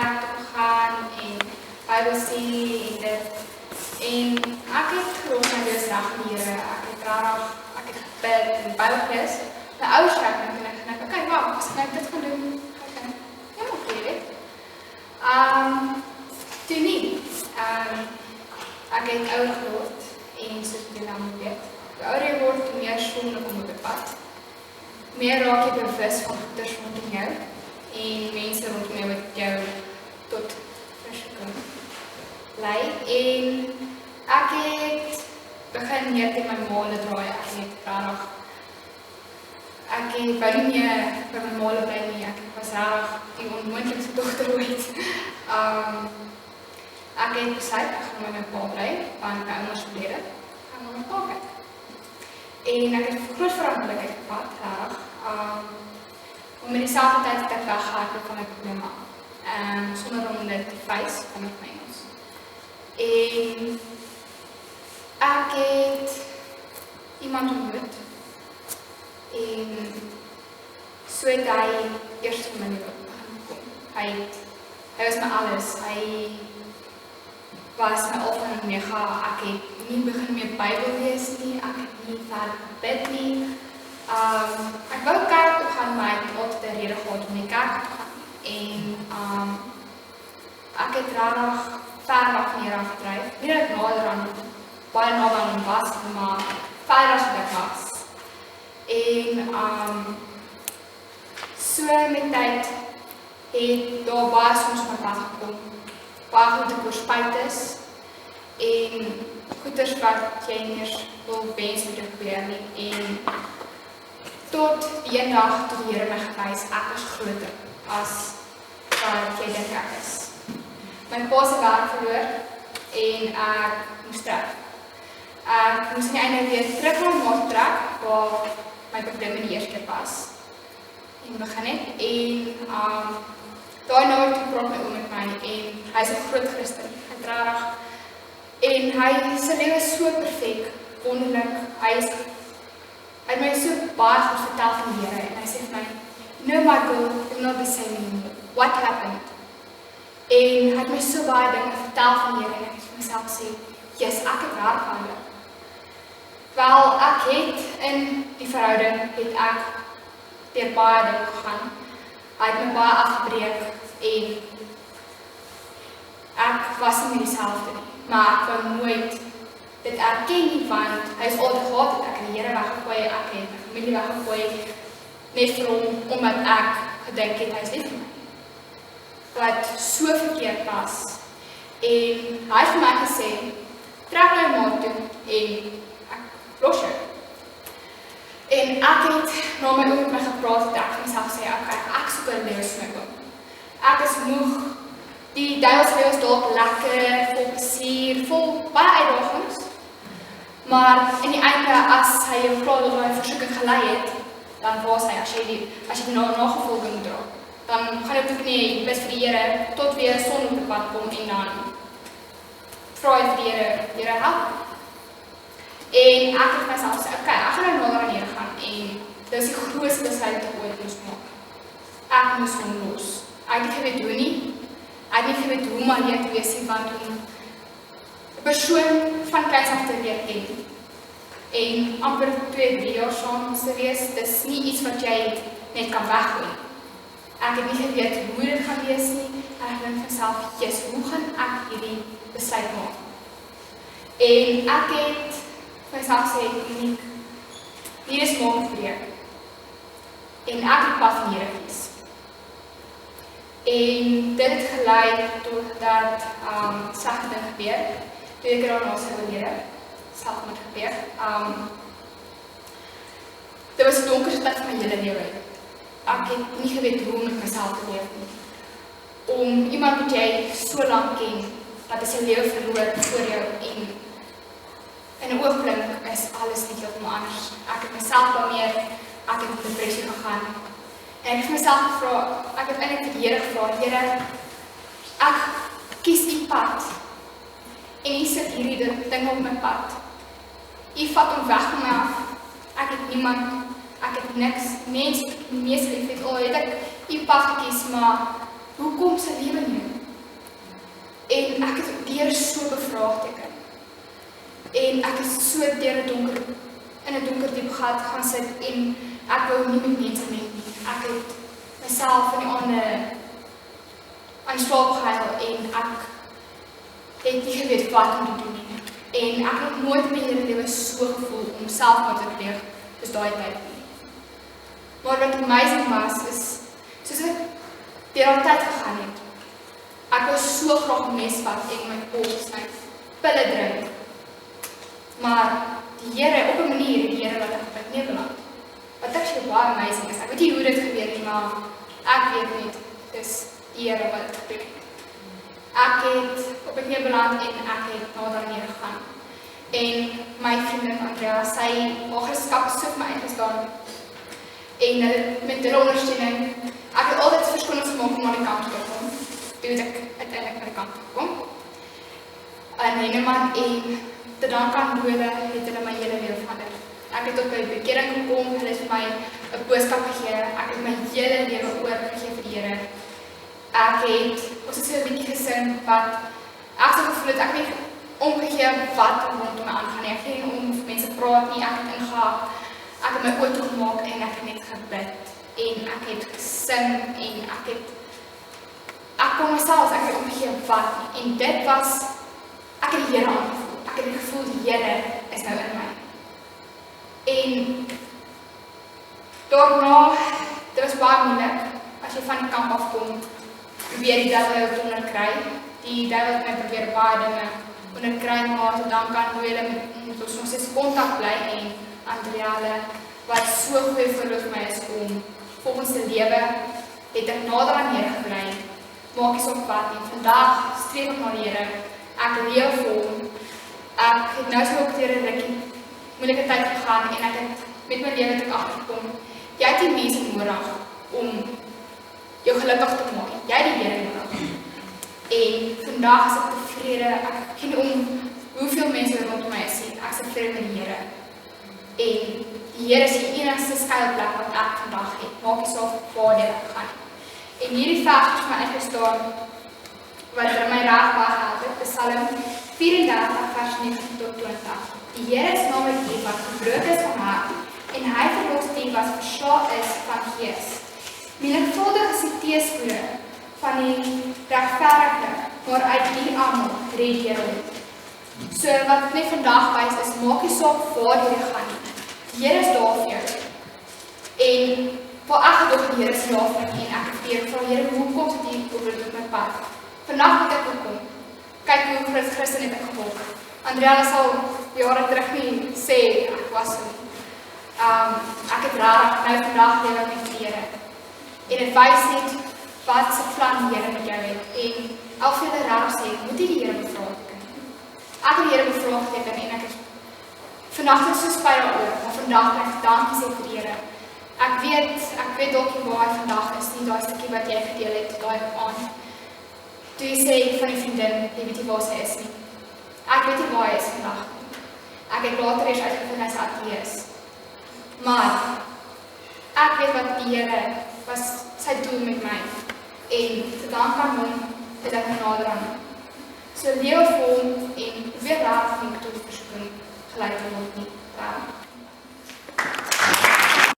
kerk toe gegaan en Bybelstudie en dit. En ek het geloof my lees reg in die Here. Ek het gebid en Bybel gelees. My ouers sê ek en ek gedink, okay, wag, as ek nou dit gaan doen, gaan ek helemaal oké, weet. Toe nie. Ek het ouer geword en soos jy nou moet weet. Hoe ouer jy word, hoe meer skoonlik om op die pad. Meer raak jy bewus van goeders rondom jou en mense rondom jou wat jou tot verskil lei. En ek het begin meer teen my maale draai. Ek wou nie meer by my maale bly nie. Ek was rarig die onmoontlikste dogter ooit. Ek het besluit, ek gaan met my pa bly, want my ouers verlede, ek gaan met my pa kyk. En ek het groot verantwoordelikheid gehad, rarig, om in dieselfde tyd het ek weggehardloop van my probleme, sonder om dit te face van my Engels. En ek het iemand ontmoet, en so het hy eerst in my lewe begin kom. Hy was my alles, hy was my alfa en omega. Ek het nie begin meer Bybel lees nie, ek het nie verder gebid nie. Ek wou kerk toe gaan, maar ek het altyd 'n rede gehad om nie kerk toe gaan. En ek het rarig ver weg van hier afgedryf. Nie dat ek nader aan, baie nader aan was, maar verder as wat ek was. En so met tyd het daar baie soms my pad gekom. Baie goed ek oorspyt is en goeders wat jy nie eens wil wens moet gebeur nie. En tot die een dag toe die Here my gewys, ek is groter as wat jy dink ek is. My pa se werk verloor en ek moes trek. Ek moes nie einde weer terug na my trek waar my probleem die eerste keer was en begin het. En daai nou toe praat my oom met my en hy is 'n groot Christen, hy rarig. En hy se lewe is so perfek, wonderlik. Hy het my so baie goed vertel van die Here en hy sê vir my, "No, Michael, you're not the same anymore. What happened?" En hy het my so baie dinge vertel van die Here en ek het vir myself gesê, "Yes, ek het rarig gehandel." Wel, ek het in die verhouding het ek deur baie dinge gegaan. Hy het my baie afgebreek en ek was nie meer dieselfde nie. Maar ek wou nooit dit erken nie, want hy is altyd gehad het ek die Here weggegooi, ek het my familie weggegooi, net vir hom, omdat ek gedink het, hy is lief vir my. Wat so verkeerd was. En hy het vir my gesê, trek my maat toe en ek los jou. En ek het na my oom met my gepraat het, ek vir myself sê, ek soek 'n lewe vir my oom. Ek is moeg, die duiwels lewe is dalk lekker, vol plesier, vol baie uitdagings. Maar in die einde, as hy jou klaar door my versoeking gelei het, dan was hy, as jy die nagevolge moet dra, dan gaan jy op die knie, bid vir die Here, tot weer son op die pad kom en dan vra jy vir die Here help. En ek het myself gesê, okay, ek gaan nou nader aan die Here gaan en dit is die grootste besluit wat ek ooit moes maak. Ek moes hom los. Ek het nie geweet hoe nie. Ek het nie geweet hoe om alleen te wees nie, want om 'n persoon van kleins af te leer ken. En amper 2-3 jaar saam te wees, dis nie iets wat jy net kan weggooi. Ek het nie geweet hoe dit gaan wees nie. Ek dink vir myself, yes, hoe gaan ek hierdie besluit maak? En ek het vir myself sê, Uniek, hier is maak breek. En ek het pad van die Here gekies. En dit het gelei tot dat slegte ding gebeur. 2 keer daarna sy oorlede, selfmoord gebeur. Dit was 'n donker tyd van my hele lewe. Ek het nie geweet hoe om met myself te leef nie. Om iemand wat jy so lank ken, dat hy sy lewe verloor voor jou en in 'n oomblik is alles net heeltemal anders. Ek het myself blameer, ek het in depressie gegaan. En ek het myself gevra, ek het eintlik vir die Here gevra, Here, ek kies die pad. En hier sit hierdie ding op my pad. U vat hom weg van my af. Ek het niemand, ek het niks, mense, die meeste lief het, al het ek die pad gekies, maar hoekom sy lewe nie? Here is so bevraagteken. En ek is so deur 'n donker diep gat gaan sit en ek wou nie met mense net nie. Ek het myself in die aande aan slaap gehuil en ek het nie geweet wat om te doen nie. En ek het nog nooit in my hele lewe so gevoel om selfmoord te pleeg soos daai tyd nie. Maar wat amazing was, is soos ek deur daai tyd gegaan het. Ek wou so graag 'n mes vat en my kop sny, pille drink. Maar die Here, op 'n manier, die Here wat ek op nie beland. Wat actually baie amazing is. Ek weet nie hoe dit gebeur nie, maar ek weet net, dis die Here wat dit gebeur het. Ek het op 'n beland en ek het na daarin gegaan. En my vriendin Andrea, sy magerskap so vir my ingestaan. En met hulle ondersteuning, ek het altyd verskonnings gemaak om na die kant te kom. Toe het ek uiteindelik na die kant gekom. En Henneman en te dank aan Bode het hulle my hele lewe verander. Ek het op by bekering gekom, hulle het vir my 'n boodskap gegee. Ek het my hele lewe oorgegee vir die Here. Ons het so 'n bietjie gesing wat ek so gevoel het, ek het omgegee wat rondom my aangaan nie. Ek het nie om mense praat nie, ek het ingehaak. Ek het my oë toegemaak en ek het net gebid. En ek het gesing en ek kon myself, ek het omgegee wat nie. En dit was, ek het die Here aangevoel. Ek het gevoel die Here is nou in my. En daarna, dit was baie moeilik, as jy van die kamp afkom, probeer die duiwel jou onderkry. Die duiwel het my probeer baie dinge onderkry, maar te dank aan hoe hulle moet ons nog steeds kontak bly en Andrea, wat so goeie voorbeeld vir my is om volgens die lewe, het ek nader aan Here gebly, maak nie saak wat nie. Vandag streef ek na die Here, ek leef vir hom. Ek het nou so ook deur 'n rukkie moeilike tyd gegaan en ek het met my lewe tot agtergekom. Jy het nie mense nodig om jou gelukkig te maak. Jy het die Here nodig. En vandag is ek tevrede. Ek ken om hoeveel mense rondom my is. Ek is tevrede met die Here. En die Here is die enigste skuilplek wat ek vandag het. Maak nie saak waar dit gaan. En hierdie vers het my uitgestaan wat my reg baie gehelp het. Psalm 34 vers 19 tot 20. Die Here is naam met die wat gebroken is van hart en hy verlos die wat verslae is van gees. Menigvuldig is die teëspoede van die regverdige, maar uit die almal red die Here hom. So wat ek net vandag wys is, maak nie saak waar jy gaan nie. Die Here is daar vir jou. En vir ek gedoog die Here is daar vir my en ek het vra Here, hoe kom dit hier oor op my pad? Vandag moet ek gekom. Kyk hoe Christen het ek geword. Andrea sal jare terug nie sê ek was so. Ek het raar nou vandag lewe met die Here. En dit wys net wat se plan die Here met jou het. En al vir die raar sê, moet jy die Here bevraagteken. Ek het die Here bevraagteken en ek het vandag is so spyt daaroor, maar vandag kan ek dankie sê vir die Here. Ek weet dalk nie waar hy vandag is nie, daai stukkie wat jy gedeel het, daai aan. Toe jy sê van die vriendin, jy weet nie waar sy is nie. Ek weet nie waar hy is vandag nie. Ek het later eers uitgevind hy sy atelier is. Maar ek weet wat die Here was sy doel met my. En te dank aan hom het ek my nader aan hom. So leef vir hom en probeer raad van die versoeking geleid te word nie.